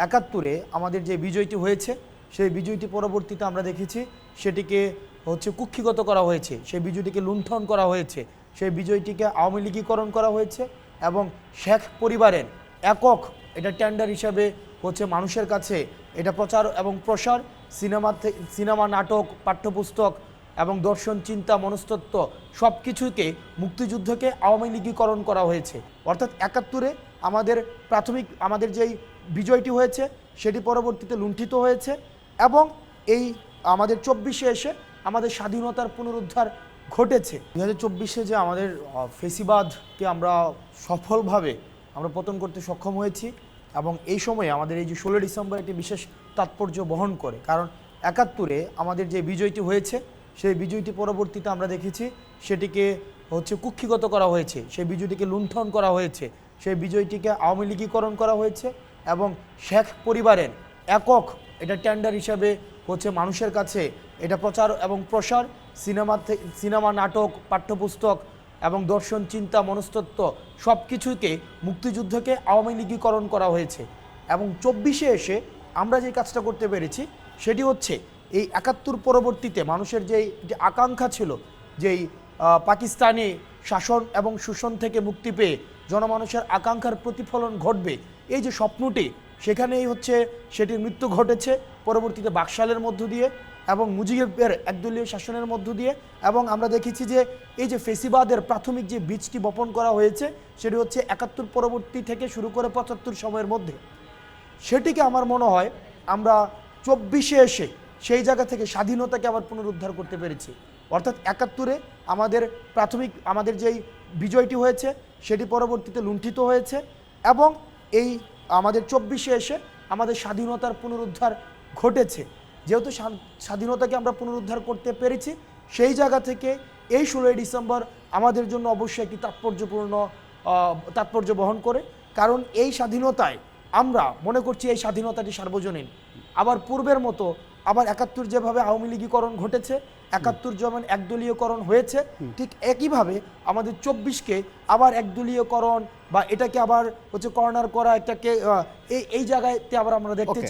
একাত্তরে আমাদের যে বিজয়টি হয়েছে সেই বিজয়টি পরবর্তীতে আমরা দেখেছি সেটিকে কুক্ষিগত করা হয়েছে, সেই বিজয়টিকে লুণ্ঠন করা হয়েছে, সেই বিজয়টিকে আওয়ামী লীগীকরণ করা হয়েছে এবং শেখ পরিবারের একক এটা টেন্ডার হিসাবে মানুষের কাছে এটা প্রচার এবং প্রসার সিনেমা নাটক পাঠ্যপুস্তক এবং দর্শন চিন্তা মনস্তত্ত্ব সব কিছুকে মুক্তিযুদ্ধকে আওয়ামী লীগীকরণ করা হয়েছে। অর্থাৎ একাত্তরে আমাদের যেই বিজয়টি হয়েছে সেটি পরবর্তীতে লুণ্ঠিত হয়েছে এবং এই আমাদের 24-এ এসে আমাদের স্বাধীনতার পুনরুদ্ধার ঘটেছে। 2024-এ যে আমাদের ফেসিবাদকে আমরা সফলভাবে পতন করতে সক্ষম হয়েছি এবং এই সময়ে আমাদের এই যে 16 ডিসেম্বর একটি বিশেষ তাৎপর্য বহন করে, কারণ একাত্তরে আমাদের যে বিজয়টি হয়েছে সেই বিজয়টি পরবর্তীতে আমরা দেখেছি সেটিকে কুক্ষিগত করা হয়েছে, সেই বিজয়টিকে লুণ্ঠন করা হয়েছে, সেই বিজয়টিকে আওয়ামী লীগীকরণ করা হয়েছে এবং শেখ পরিবারের একক এটা টেন্ডার হিসাবে মানুষের কাছে এটা প্রচার এবং প্রসার সিনেমা নাটক পাঠ্যপুস্তক এবং দর্শন চিন্তা মনস্তত্ত্ব সব কিছুকে মুক্তিযুদ্ধকে আওয়ামী লীগীকরণ করা হয়েছে। এবং 24-এ এসে আমরা যে কাজটা করতে পেরেছি সেটি হচ্ছে এই 71 পরবর্তীতে মানুষের যেই আকাঙ্ক্ষা ছিল যেই পাকিস্তানি শাসন এবং শোষণ থেকে মুক্তি পেয়ে জনমানুষের আকাঙ্ক্ষার প্রতিফলন ঘটবে, এই যে স্বপ্নটি সেখানেই সেটির মৃত্যু ঘটেছে পরবর্তীতে বাকশালের মধ্য দিয়ে এবং মুজিবের একদলীয় শাসনের মধ্য দিয়ে। এবং আমরা দেখেছি যে এই যে ফেসিবাদের প্রাথমিক যে বীজটি বপন করা হয়েছে সেটি 71 পরবর্তী থেকে শুরু করে 75 সময়ের মধ্যে, সেটিকে আমার মনে হয় আমরা 24-এ এসে সেই জায়গা থেকে স্বাধীনতাকে আবার পুনরুদ্ধার করতে পেরেছি। অর্থাৎ একাত্তরে আমাদের যেই বিজয়টি হয়েছে সেটি পরবর্তীতে লুণ্ঠিত হয়েছে এবং এই আমাদের 24-এ এসে আমাদের স্বাধীনতার পুনরুদ্ধার ঘটেছে। যেহেতু স্বাধীনতাকে আমরা পুনরুদ্ধার করতে পেরেছি সেই জায়গা থেকে এই 16 ডিসেম্বর আমাদের জন্য অবশ্যই একটি তাৎপর্য বহন করে, কারণ এই স্বাধীনতায় আমরা মনে করছি এই স্বাধীনতাটি সার্বজনীন। আবার পূর্বের মতো আবার 71 যেভাবে আওয়ামী লীগীকরণ ঘটেছে, 71 যেমন একদলীয়করণ হয়েছে, ঠিক একইভাবে আমাদের 24-কে আবার একদলীয়করণ বা এটাকে আবার কর্নার করা, এটাকে এই জায়গাতে আবার আমরা দেখতে চাই।